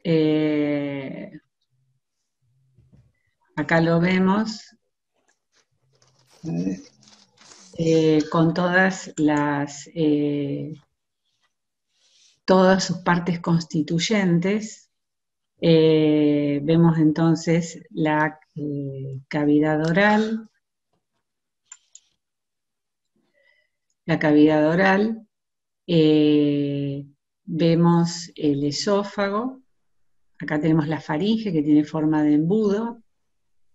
Eh, Acá lo vemos con todas sus partes constituyentes. Vemos entonces la cavidad oral, eh, vemos el esófago, acá tenemos la faringe que tiene forma de embudo,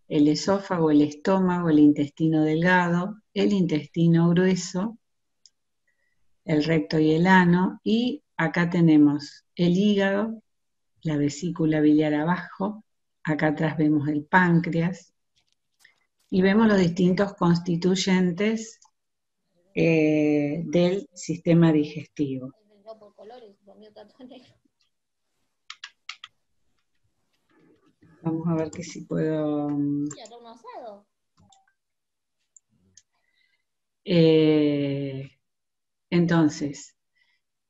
el esófago, el estómago, el intestino delgado, el intestino grueso, el recto y el ano, y acá tenemos el hígado, la vesícula biliar abajo, acá atrás vemos el páncreas, y vemos los distintos constituyentes del sistema digestivo. Vamos a ver que si puedo... entonces,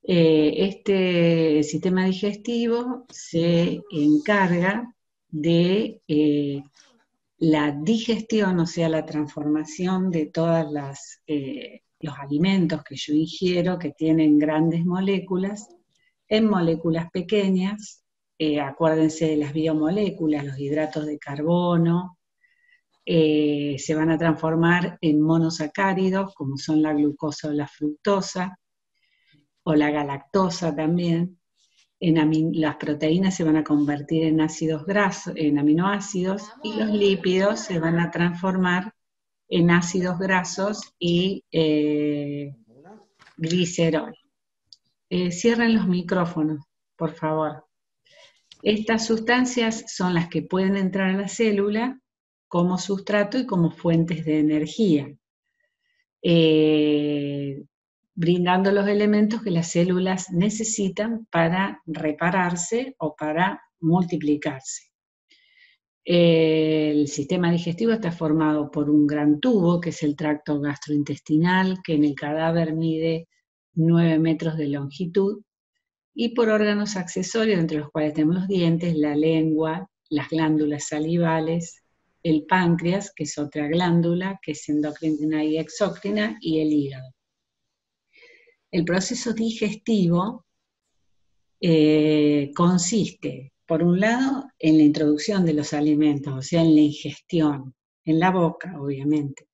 este sistema digestivo se encarga de la digestión, o sea, la transformación de todos los alimentos que yo ingiero, que tienen grandes moléculas, en moléculas pequeñas. Acuérdense de las biomoléculas, los hidratos de carbono, se van a transformar en monosacáridos, como son la glucosa o la fructosa, o la galactosa también. Las proteínas se van a convertir en ácidos grasos, en aminoácidos, y los lípidos se van a transformar en ácidos grasos y glicerol. Cierren los micrófonos, por favor. Estas sustancias son las que pueden entrar a la célula como sustrato y como fuentes de energía, brindando los elementos que las células necesitan para repararse o para multiplicarse. El sistema digestivo está formado por un gran tubo, que es el tracto gastrointestinal, que en el cadáver mide 9 metros de longitud, y por órganos accesorios, entre los cuales tenemos los dientes, la lengua, las glándulas salivales, el páncreas, que es otra glándula, que es endocrina y exócrina, y el hígado. El proceso digestivo consiste, por un lado, en la introducción de los alimentos, o sea, en la ingestión, en la boca, obviamente.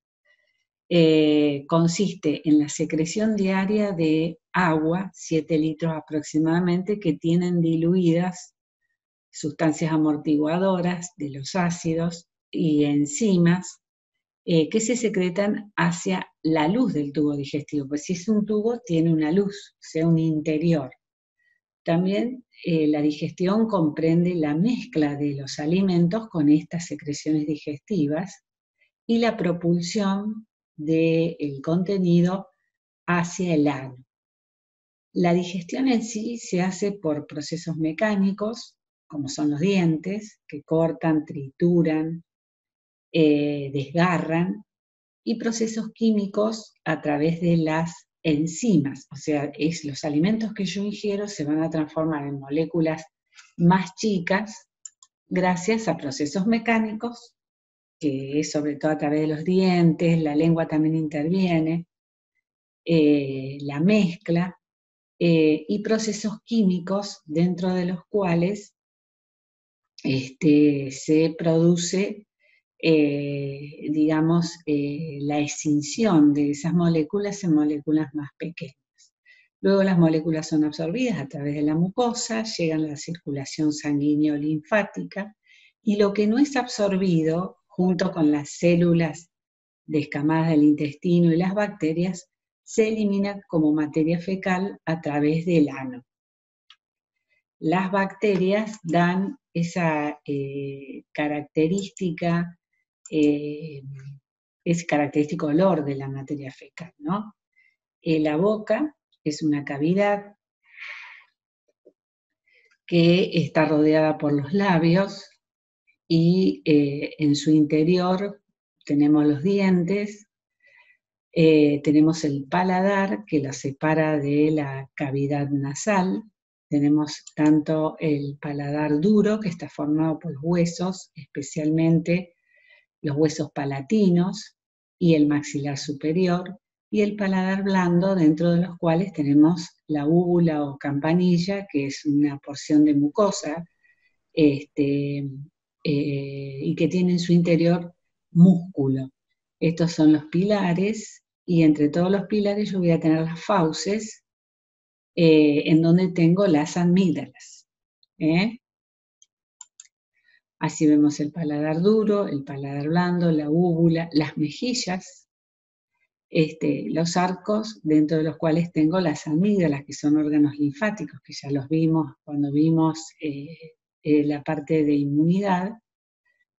Consiste en la secreción diaria de agua, 7 litros aproximadamente, que tienen diluidas sustancias amortiguadoras de los ácidos y enzimas que se secretan hacia la luz del tubo digestivo, pues si es un tubo tiene una luz, o sea, un interior. También la digestión comprende la mezcla de los alimentos con estas secreciones digestivas y la propulsión del contenido hacia el ano. La digestión en sí se hace por procesos mecánicos, como son los dientes, que cortan, trituran, desgarran, y procesos químicos a través de las enzimas, o sea, los alimentos que yo ingiero se van a transformar en moléculas más chicas gracias a procesos mecánicos, que es sobre todo a través de los dientes, la lengua también interviene, la mezcla, y procesos químicos dentro de los cuales se produce digamos, la escinción de esas moléculas en moléculas más pequeñas. Luego las moléculas son absorbidas a través de la mucosa, llegan a la circulación sanguínea o linfática, y lo que no es absorbido, junto con las células descamadas del intestino y las bacterias, se elimina como materia fecal a través del ano. Las bacterias dan esa característica, es característico olor de la materia fecal, ¿no? La boca es una cavidad que está rodeada por los labios y en su interior tenemos los dientes, tenemos el paladar que la separa de la cavidad nasal, tenemos tanto el paladar duro, que está formado por huesos, especialmente los huesos palatinos y el maxilar superior, y el paladar blando, dentro de los cuales tenemos la úvula o campanilla, que es una porción de mucosa, y que tiene en su interior músculo. Estos son los pilares, y entre todos los pilares yo voy a tener las fauces, en donde tengo las amígdalas. Así vemos el paladar duro, el paladar blando, la úvula, las mejillas, los arcos, dentro de los cuales tengo las amígdalas, que son órganos linfáticos, que ya los vimos cuando vimos la parte de inmunidad.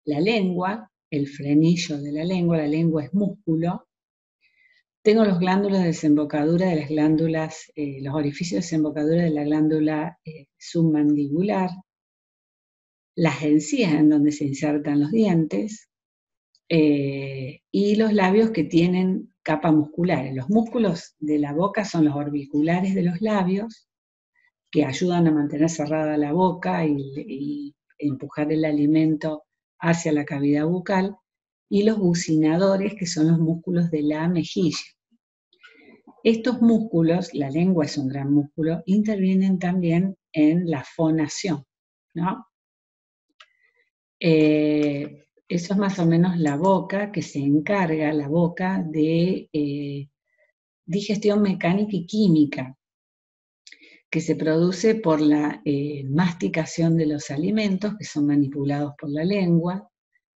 La lengua, el frenillo de la lengua es músculo. Tengo los glándulos de desembocadura de las glándulas, los orificios de desembocadura de la glándula submandibular, las encías en donde se insertan los dientes, y los labios que tienen capa muscular. Los músculos de la boca son los orbiculares de los labios, que ayudan a mantener cerrada la boca y empujar el alimento hacia la cavidad bucal, y los bucinadores, que son los músculos de la mejilla. Estos músculos, la lengua es un gran músculo, intervienen también en la fonación, ¿no? Eso es más o menos la boca, que se encarga, la boca, de digestión mecánica y química, que se produce por la masticación de los alimentos, que son manipulados por la lengua,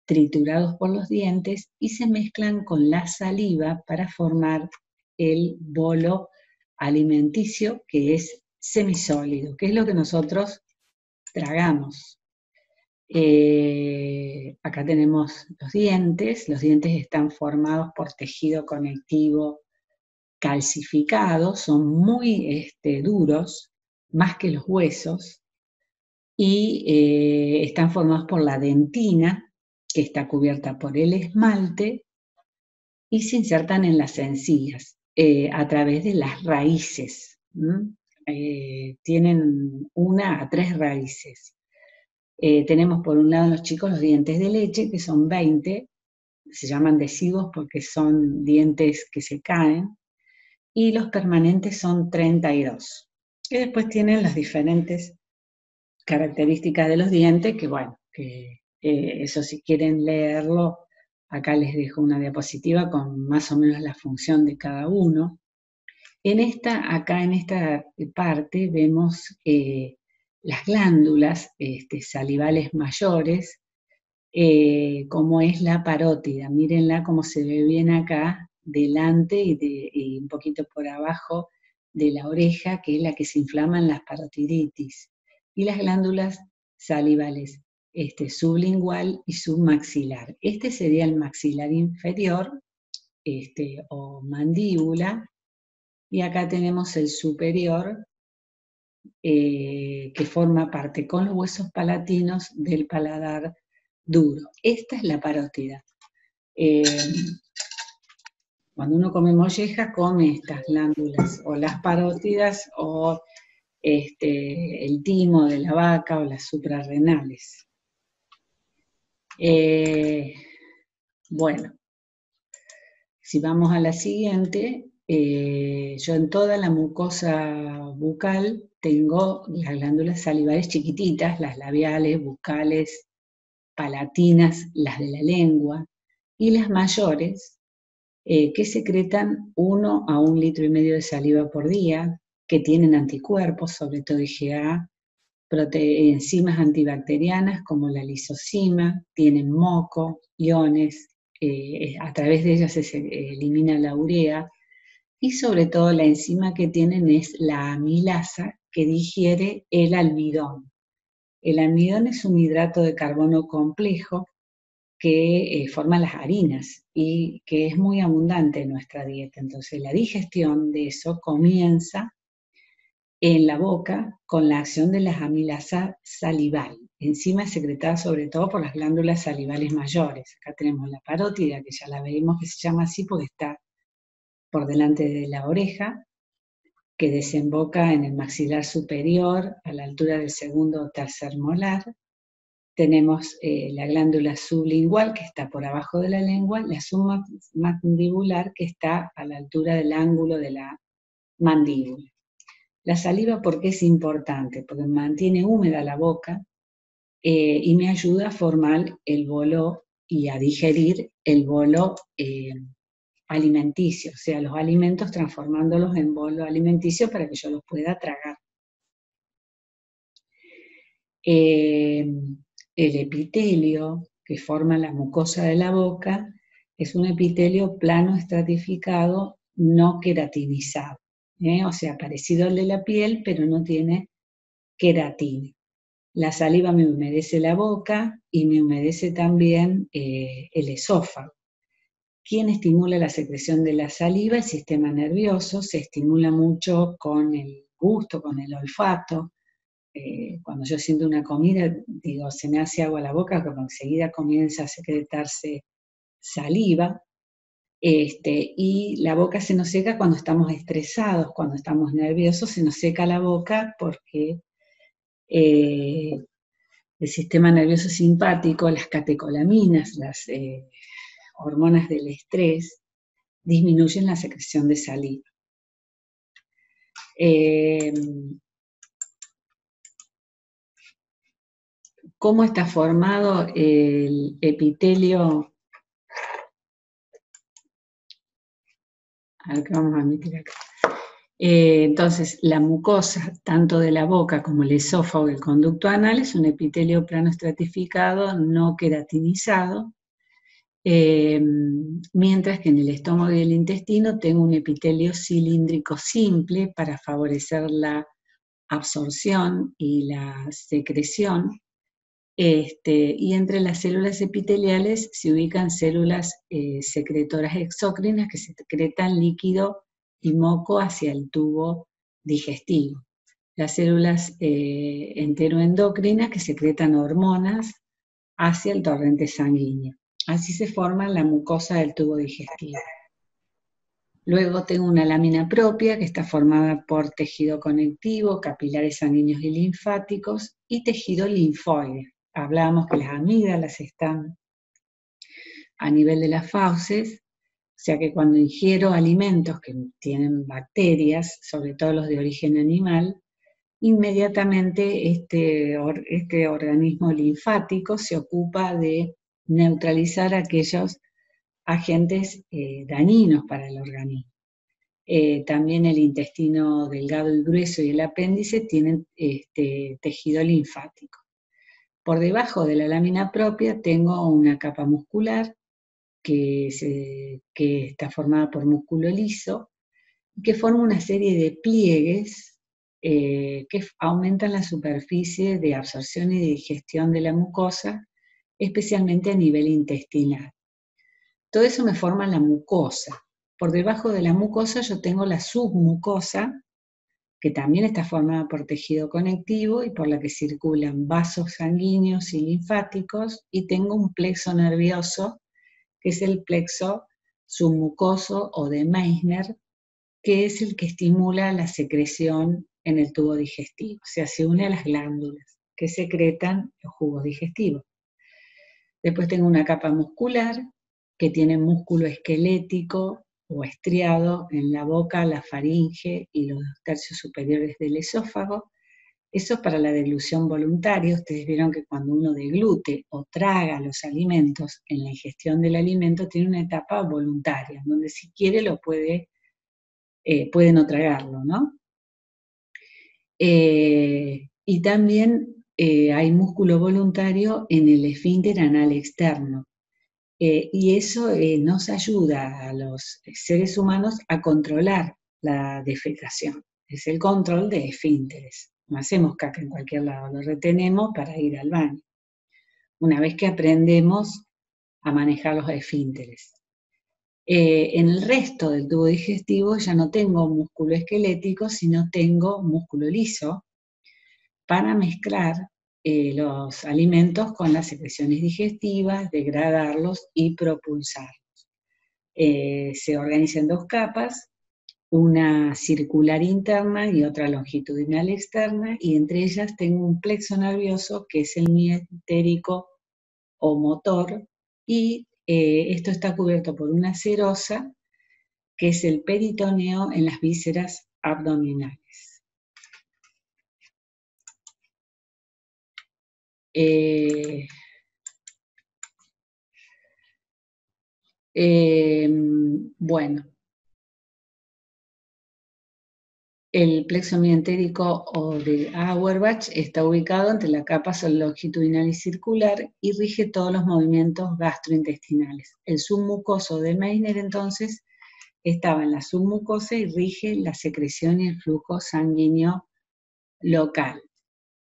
triturados por los dientes, y se mezclan con la saliva para formar el bolo alimenticio, que es semisólido, que es lo que nosotros tragamos. Acá tenemos los dientes están formados por tejido conectivo calcificado, son muy duros, más que los huesos, y están formados por la dentina, que está cubierta por el esmalte, y se insertan en las encías a través de las raíces. Tienen 1 a 3 raíces. Tenemos por un lado en los chicos los dientes de leche, que son 20, se llaman deciduos porque son dientes que se caen, y los permanentes son 32. Y después tienen las diferentes características de los dientes, que bueno, que eso si quieren leerlo, acá les dejo una diapositiva con más o menos la función de cada uno. Acá en esta parte vemos las glándulas salivales mayores, como es la parótida. Mírenla cómo se ve bien acá, delante y un poquito por abajo de la oreja, que es la que se inflama en las parotiditis. Y las glándulas salivales, sublingual y submaxilar. Este sería el maxilar inferior, o mandíbula, y acá tenemos el superior, que forma parte con los huesos palatinos del paladar duro. Esta es la parótida. Cuando uno come molleja, come estas glándulas, o las parótidas, o el timo de la vaca, o las suprarrenales. Bueno, si vamos a la siguiente, yo en toda la mucosa bucal tengo las glándulas salivales chiquititas, las labiales, bucales, palatinas, las de la lengua, y las mayores, que secretan 1 a 1,5 litros de saliva por día, que tienen anticuerpos, sobre todo IgA, enzimas antibacterianas como la lisozima, tienen moco, iones, a través de ellas se elimina la urea, y sobre todo la enzima que tienen es la amilasa, que digiere el almidón. El almidón es un hidrato de carbono complejo que forma las harinas y que es muy abundante en nuestra dieta. Entonces la digestión de eso comienza en la boca con la acción de la amilasa salival, enzima secretada sobre todo por las glándulas salivales mayores. Acá tenemos la parótida, que ya la vimos que se llama así porque está por delante de la oreja, que desemboca en el maxilar superior a la altura del segundo o tercer molar. Tenemos la glándula sublingual, que está por abajo de la lengua, la submandibular, que está a la altura del ángulo de la mandíbula. La saliva, ¿por qué es importante? Porque mantiene húmeda la boca y me ayuda a formar el bolo y a digerir el bolo alimenticio, o sea, los alimentos transformándolos en bolo alimenticio para que yo los pueda tragar. El epitelio que forma la mucosa de la boca es un epitelio plano estratificado no queratinizado, o sea, parecido al de la piel, pero no tiene queratina. La saliva me humedece la boca y me humedece también el esófago. ¿Quién estimula la secreción de la saliva? El sistema nervioso. Se estimula mucho con el gusto, con el olfato. Cuando yo siento una comida, digo, se me hace agua la boca, porque enseguida comienza a secretarse saliva. Y la boca se nos seca cuando estamos estresados, cuando estamos nerviosos, se nos seca la boca porque el sistema nervioso simpático, las catecolaminas, las hormonas del estrés, disminuyen la secreción de saliva. ¿Cómo está formado el epitelio? A ver, que vamos a meter acá. Entonces, la mucosa, tanto de la boca como el esófago y el conducto anal, es un epitelio plano estratificado, no queratinizado, mientras que en el estómago y el intestino tengo un epitelio cilíndrico simple para favorecer la absorción y la secreción. Y entre las células epiteliales se ubican células secretoras exócrinas que secretan líquido y moco hacia el tubo digestivo. Las células enteroendocrinas que secretan hormonas hacia el torrente sanguíneo. Así se forma la mucosa del tubo digestivo. Luego tengo una lámina propia que está formada por tejido conectivo, capilares sanguíneos y linfáticos y tejido linfoide. Hablábamos que las amígdalas están a nivel de las fauces, o sea que cuando ingiero alimentos que tienen bacterias, sobre todo los de origen animal, inmediatamente este organismo linfático se ocupa de neutralizar aquellos agentes dañinos para el organismo. También el intestino delgado y grueso y el apéndice tienen tejido linfático. Por debajo de la lámina propia tengo una capa muscular que está formada por músculo liso, que forma una serie de pliegues que aumentan la superficie de absorción y de digestión de la mucosa, especialmente a nivel intestinal. Todo eso me forma la mucosa. Por debajo de la mucosa yo tengo la submucosa, que también está formada por tejido conectivo y por la que circulan vasos sanguíneos y linfáticos, y tengo un plexo nervioso, que es el plexo submucoso o de Meissner, que es el que estimula la secreción en el tubo digestivo, o sea, se une a las glándulas que secretan los jugos digestivos. Después tengo una capa muscular que tiene músculo esquelético o estriado en la boca, la faringe y los 2 tercios superiores del esófago. Eso es para la deglución voluntaria. Ustedes vieron que cuando uno deglute o traga los alimentos, en la ingestión del alimento tiene una etapa voluntaria, donde si quiere lo puede no tragarlo, ¿no? Y también hay músculo voluntario en el esfínter anal externo. Y eso nos ayuda a los seres humanos a controlar la defecación. Es el control de esfínteres. No hacemos caca en cualquier lado, lo retenemos para ir al baño. Una vez que aprendemos a manejar los esfínteres. En el resto del tubo digestivo ya no tengo músculo esquelético, sino tengo músculo liso para mezclar los alimentos con las secreciones digestivas, degradarlos y propulsarlos. Se organiza en 2 capas. una circular interna y otra longitudinal externa, y entre ellas tengo un plexo nervioso que es el mientérico o motor, y esto está cubierto por una serosa, que es el peritoneo en las vísceras abdominales. Bueno, el plexo mientérico o de Auerbach está ubicado entre la capa longitudinal y circular y rige todos los movimientos gastrointestinales. El submucoso de Meissner, entonces, estaba en la submucosa y rige la secreción y el flujo sanguíneo local.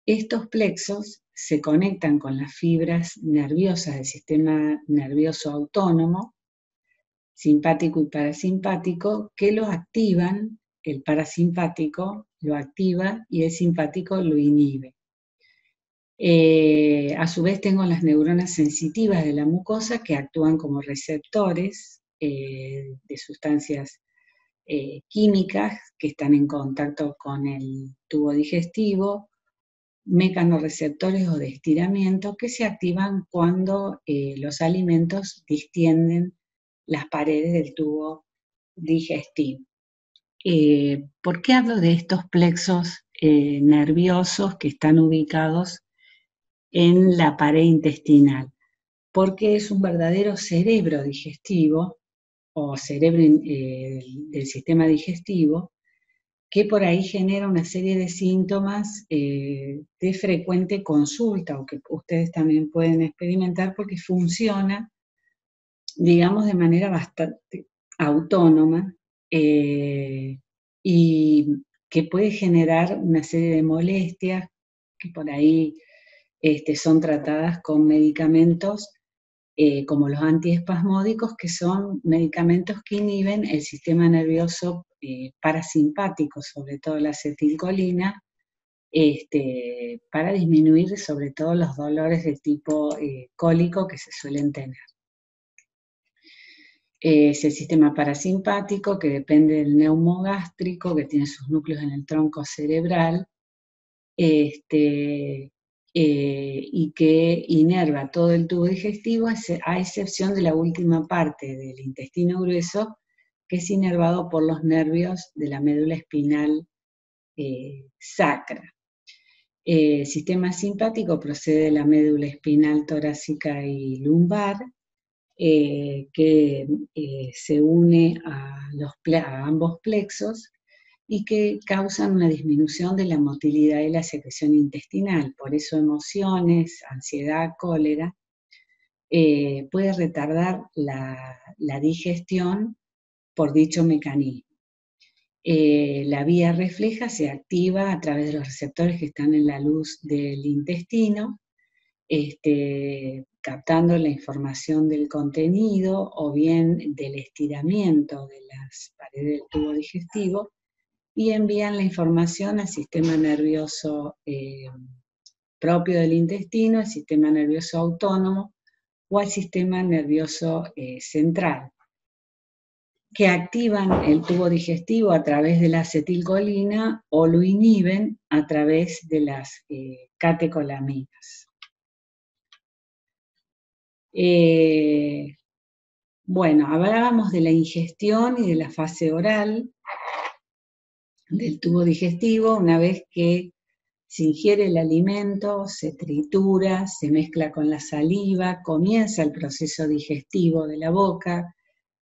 Estos plexos se conectan con las fibras nerviosas del sistema nervioso autónomo, simpático y parasimpático, que lo activan. El parasimpático lo activa y el simpático lo inhibe. A su vez tengo las neuronas sensitivas de la mucosa que actúan como receptores de sustancias químicas que están en contacto con el tubo digestivo, mecanorreceptores o de estiramiento que se activan cuando los alimentos distienden las paredes del tubo digestivo. ¿Por qué hablo de estos plexos nerviosos que están ubicados en la pared intestinal? Porque es un verdadero cerebro digestivo o cerebro del sistema digestivo que por ahí genera una serie de síntomas de frecuente consulta o que ustedes también pueden experimentar porque funciona, digamos, de manera bastante autónoma y que puede generar una serie de molestias que por ahí son tratadas con medicamentos como los antiespasmódicos, que son medicamentos que inhiben el sistema nervioso parasimpático, sobre todo la acetilcolina, para disminuir sobre todo los dolores de tipo cólico que se suelen tener. Es el sistema parasimpático que depende del neumogástrico, que tiene sus núcleos en el tronco cerebral, y que inerva todo el tubo digestivo, a excepción de la última parte del intestino grueso, que es inervado por los nervios de la médula espinal sacra. El sistema simpático procede de la médula espinal torácica y lumbar, que se une a ambos plexos y que causan una disminución de la motilidad y la secreción intestinal. Por eso emociones, ansiedad, cólera, puede retardar la digestión por dicho mecanismo. La vía refleja se activa a través de los receptores que están en la luz del intestino, captando la información del contenido o bien del estiramiento de las paredes del tubo digestivo, y envían la información al sistema nervioso propio del intestino, al sistema nervioso autónomo o al sistema nervioso central, que activan el tubo digestivo a través de la acetilcolina o lo inhiben a través de las catecolaminas. Bueno, hablábamos de la ingestión y de la fase oral del tubo digestivo. Una vez que se ingiere el alimento, se tritura, se mezcla con la saliva, comienza el proceso digestivo de la boca,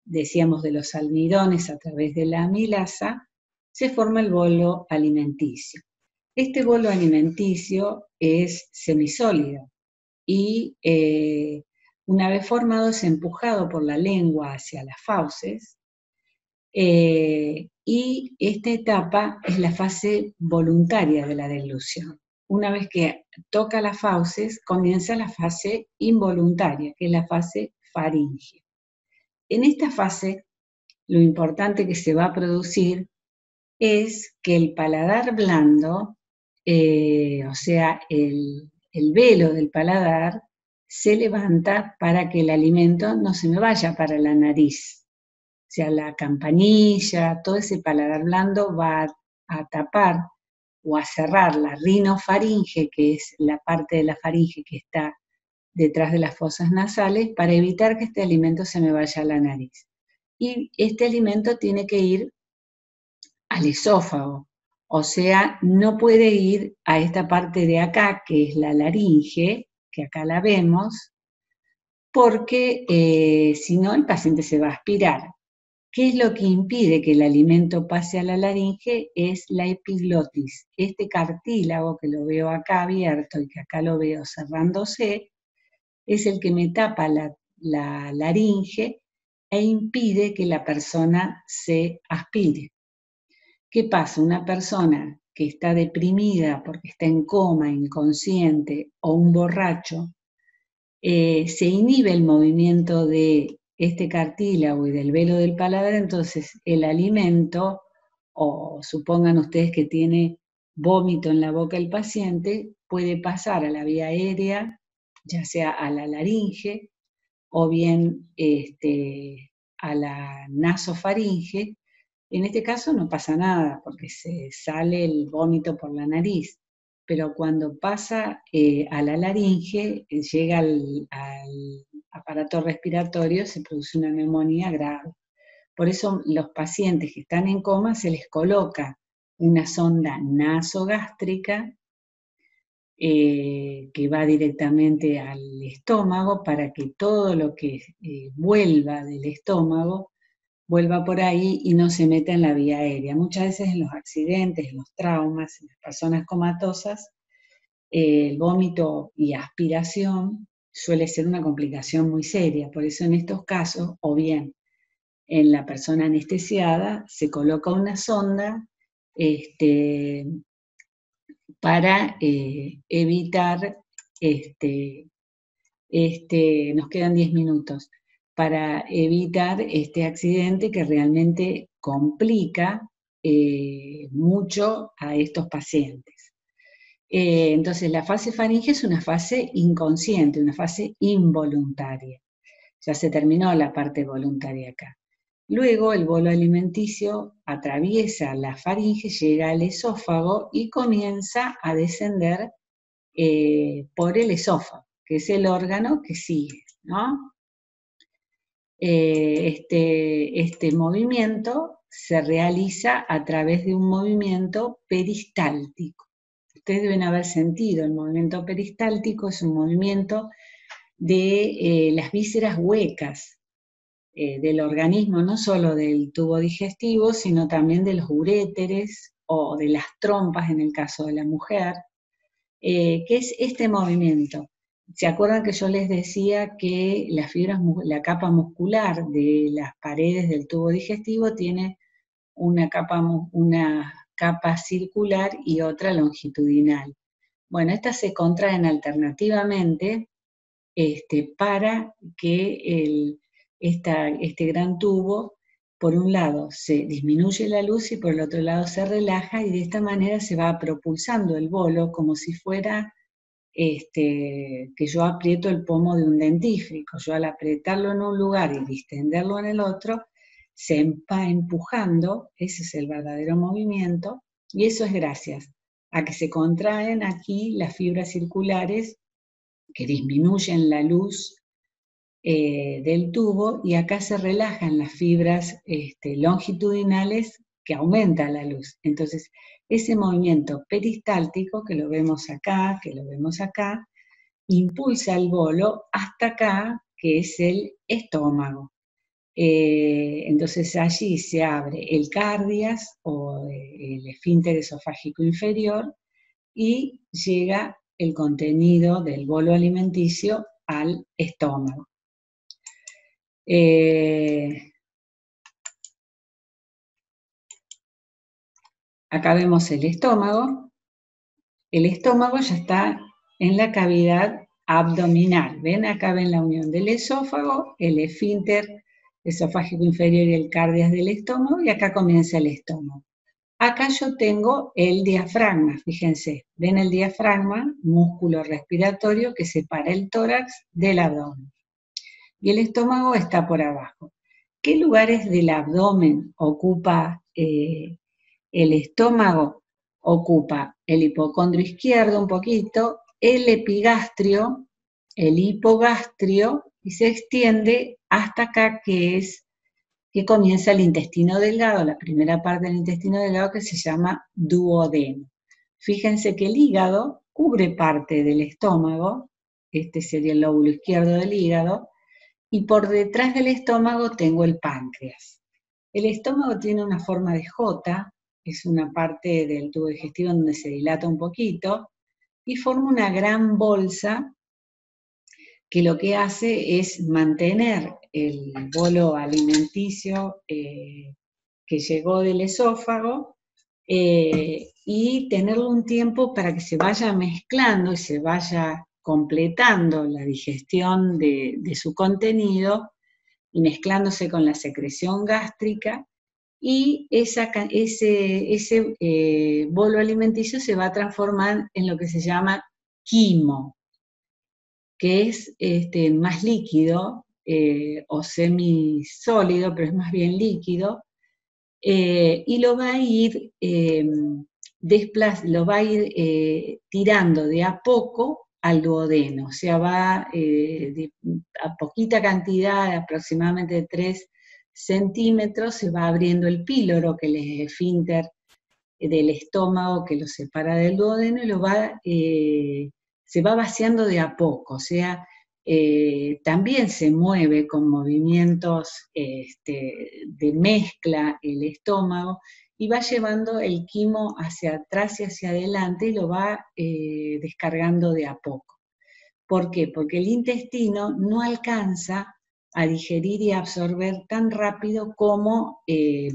decíamos de los almidones a través de la amilasa, se forma el bolo alimenticio. Este bolo alimenticio es semisólido y una vez formado es empujado por la lengua hacia las fauces, y esta etapa es la fase voluntaria de la deglución. Una vez que toca las fauces, comienza la fase involuntaria, que es la fase faríngea. En esta fase, lo importante que se va a producir es que el paladar blando, o sea, el velo del paladar, se levanta para que el alimento no se me vaya para la nariz, sea, la campanilla, todo ese paladar blando va a tapar o a cerrar la rinofaringe, que es la parte de la faringe que está detrás de las fosas nasales, para evitar que este alimento se me vaya a la nariz. Y este alimento tiene que ir al esófago, o sea, no puede ir a esta parte de acá, que es la laringe, que acá la vemos, porque si no el paciente se va a aspirar. ¿Qué es lo que impide que el alimento pase a la laringe? Es la epiglotis. Este cartílago que lo veo acá abierto y que acá lo veo cerrándose, es el que me tapa la laringe e impide que la persona se aspire. ¿Qué pasa? Una persona que está deprimida porque está en coma, inconsciente, o un borracho, se inhibe el movimiento de este cartílago y del velo del paladar, entonces el alimento, o supongan ustedes que tiene vómito en la boca el paciente, puede pasar a la vía aérea, ya sea a la laringe, o bien a la nasofaringe. En este caso no pasa nada, porque se sale el vómito por la nariz, pero cuando pasa a la laringe, llega al aparato respiratorio, se produce una neumonía grave. Por eso los pacientes que están en coma se les coloca una sonda nasogástrica que va directamente al estómago para que todo lo que vuelva del estómago vuelva por ahí y no se meta en la vía aérea. Muchas veces en los accidentes, en los traumas, en las personas comatosas, el vómito y aspiración suele ser una complicación muy seria. Por eso en estos casos, o bien en la persona anestesiada, se coloca una sonda para evitar, nos quedan 10 minutos, para evitar este accidente que realmente complica mucho a estos pacientes. Entonces, la fase faringe es una fase inconsciente, una fase involuntaria. Ya se terminó la parte voluntaria acá. Luego, el bolo alimenticio atraviesa la faringe, llega al esófago y comienza a descender por el esófago, que es el órgano que sigue, ¿no? Este movimiento se realiza a través de un movimiento peristáltico. Ustedes deben haber sentido el movimiento peristáltico, es un movimiento de las vísceras huecas del organismo, no solo del tubo digestivo, sino también de los uréteres o de las trompas en el caso de la mujer, que es este movimiento. ¿Se acuerdan que yo les decía que la capa muscular de las paredes del tubo digestivo tiene una capa circular y otra longitudinal? Bueno, estas se contraen alternativamente para que este gran tubo, por un lado, se disminuye la luz y por el otro lado se relaja, y de esta manera se va propulsando el bolo como si fuera que yo aprieto el pomo de un dentífrico. Yo al apretarlo en un lugar y distenderlo en el otro, se va empujando, ese es el verdadero movimiento, y eso es gracias a que se contraen aquí las fibras circulares que disminuyen la luz del tubo, y acá se relajan las fibras longitudinales que aumentan la luz. Entonces, ese movimiento peristáltico, que lo vemos acá, impulsa el bolo hasta acá, que es el estómago. Entonces allí se abre el cardias o el esfínter esofágico inferior y llega el contenido del bolo alimenticio al estómago. Acá vemos el estómago. El estómago ya está en la cavidad abdominal. ¿Ven? Acá ven la unión del esófago, el esfínter esofágico inferior y el cardias del estómago, y acá comienza el estómago. Acá yo tengo el diafragma, fíjense, ven el diafragma, músculo respiratorio que separa el tórax del abdomen. Y el estómago está por abajo. ¿Qué lugares del abdomen ocupa el estómago? Ocupa el hipocondrio izquierdo un poquito, el epigastrio, el hipogastrio, y se extiende hasta acá, que comienza el intestino delgado, la primera parte del intestino delgado, que se llama duodeno. Fíjense que el hígado cubre parte del estómago, este sería el lóbulo izquierdo del hígado, y por detrás del estómago tengo el páncreas. El estómago tiene una forma de J, es una parte del tubo digestivo donde se dilata un poquito, y forma una gran bolsa que lo que hace es mantener el bolo alimenticio que llegó del esófago y tenerlo un tiempo para que se vaya mezclando y se vaya completando la digestión de su contenido y mezclándose con la secreción gástrica, y ese bolo alimenticio se va a transformar en lo que se llama quimo, que es más líquido o semisólido, pero es más bien líquido, y lo va a ir, tirando de a poco al duodeno, o sea, va a poquita cantidad, aproximadamente 3 centímetros, se va abriendo el píloro, que es el esfínter del estómago que lo separa del duodeno, y se va vaciando de a poco, o sea, también se mueve con movimientos de mezcla el estómago, y va llevando el quimo hacia atrás y hacia adelante, y lo va descargando de a poco. ¿Por qué? Porque el intestino no alcanza a digerir y absorber tan rápido como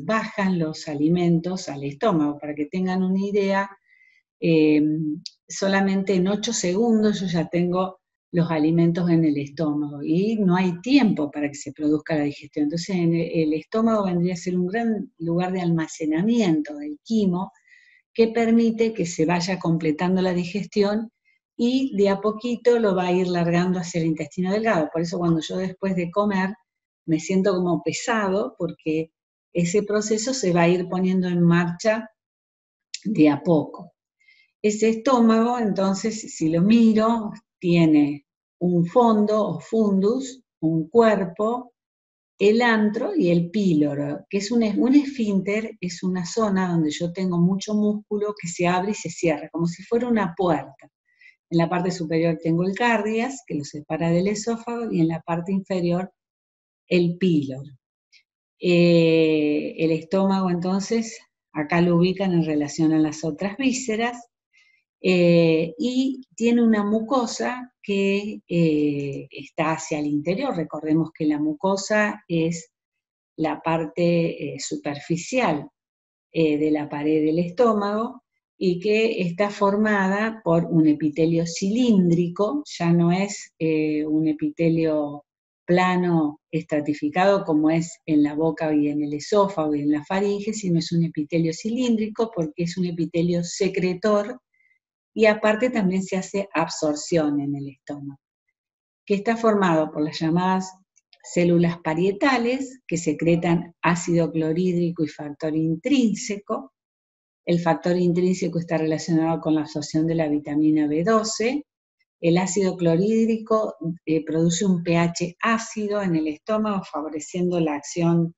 bajan los alimentos al estómago. Para que tengan una idea, eh, solamente en 8 segundos yo ya tengo los alimentos en el estómago y no hay tiempo para que se produzca la digestión. Entonces el estómago vendría a ser un gran lugar de almacenamiento del quimo, que permite que se vaya completando la digestión y de a poquito lo va a ir largando hacia el intestino delgado. Por eso cuando yo después de comer me siento como pesado, porque ese proceso se va a ir poniendo en marcha de a poco. Ese estómago, entonces, si lo miro, tiene un fondo o fundus, un cuerpo, el antro y el píloro, que es un esfínter, es una zona donde yo tengo mucho músculo que se abre y se cierra, como si fuera una puerta. En la parte superior tengo el cardias, que lo separa del esófago, y en la parte inferior el píloro. El estómago, entonces, acá lo ubican en relación a las otras vísceras, y tiene una mucosa que está hacia el interior. Recordemos que la mucosa es la parte superficial de la pared del estómago, y que está formada por un epitelio cilíndrico, ya no es un epitelio plano estratificado como es en la boca y en el esófago y en la faringe, sino es un epitelio cilíndrico porque es un epitelio secretor, y aparte también se hace absorción en el estómago, que está formado por las llamadas células parietales, que secretan ácido clorhídrico y factor intrínseco. El factor intrínseco está relacionado con la absorción de la vitamina B12. El ácido clorhídrico produce un pH ácido en el estómago, favoreciendo la acción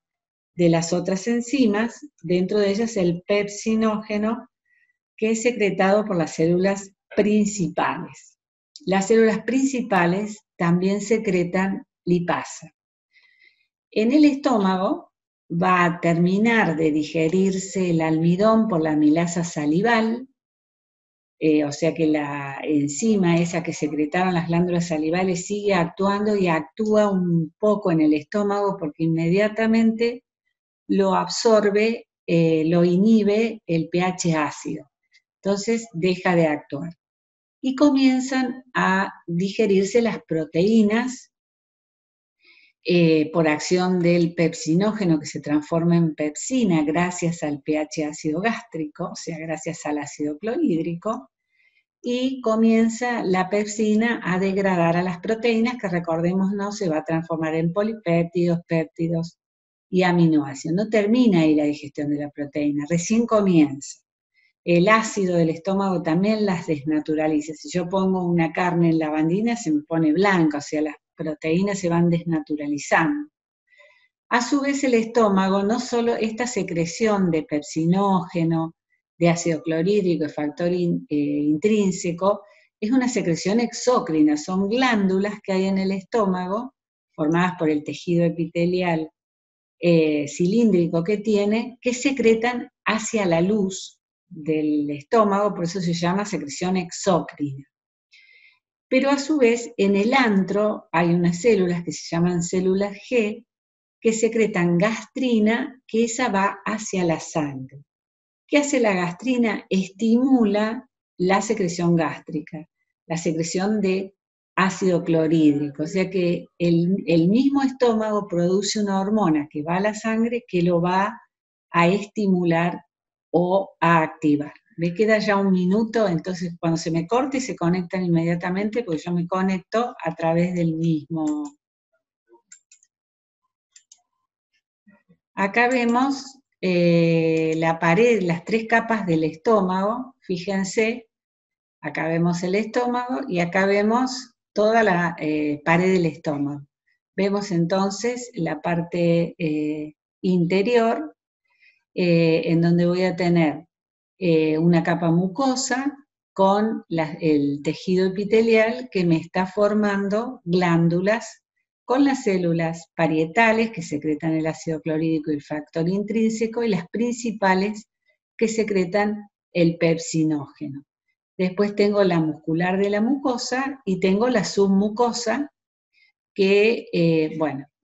de las otras enzimas, dentro de ellas el pepsinógeno, que es secretado por las células principales. Las células principales también secretan lipasa. En el estómago va a terminar de digerirse el almidón por la amilasa salival, o sea que la enzima esa que secretaron las glándulas salivales sigue actuando, y actúa un poco en el estómago porque inmediatamente lo absorbe, lo inhibe el pH ácido. Entonces deja de actuar. Y comienzan a digerirse las proteínas por acción del pepsinógeno, que se transforma en pepsina gracias al pH ácido gástrico, o sea, gracias al ácido clorhídrico, y comienza la pepsina a degradar a las proteínas, que recordémonos se va a transformar en polipéptidos, péptidos y aminoácidos. No termina ahí la digestión de la proteína, recién comienza. El ácido del estómago también las desnaturaliza. Si yo pongo una carne en lavandina, se me pone blanca, o sea, las proteínas se van desnaturalizando. A su vez, el estómago, no solo esta secreción de pepsinógeno, de ácido clorhídrico, de factor intrínseco, es una secreción exócrina, son glándulas que hay en el estómago, formadas por el tejido epitelial cilíndrico que tiene, que secretan hacia la luz del estómago, por eso se llama secreción exócrina. Pero a su vez, en el antro hay unas células que se llaman células G, que secretan gastrina, que esa va hacia la sangre. ¿Qué hace la gastrina? Estimula la secreción gástrica, la secreción de ácido clorhídrico, o sea que el mismo estómago produce una hormona que va a la sangre que lo va a estimular o a activar. Me queda ya un minuto, entonces cuando se me corte se conectan inmediatamente porque yo me conecto a través del mismo. Acá vemos la pared, las 3 capas del estómago, fíjense, acá vemos el estómago y acá vemos toda la pared del estómago. Vemos entonces la parte interior, en donde voy a tener una capa mucosa con el tejido epitelial que me está formando glándulas con las células parietales que secretan el ácido clorhídrico y el factor intrínseco y las principales que secretan el pepsinógeno. Después tengo la muscular de la mucosa y tengo la submucosa que, bueno,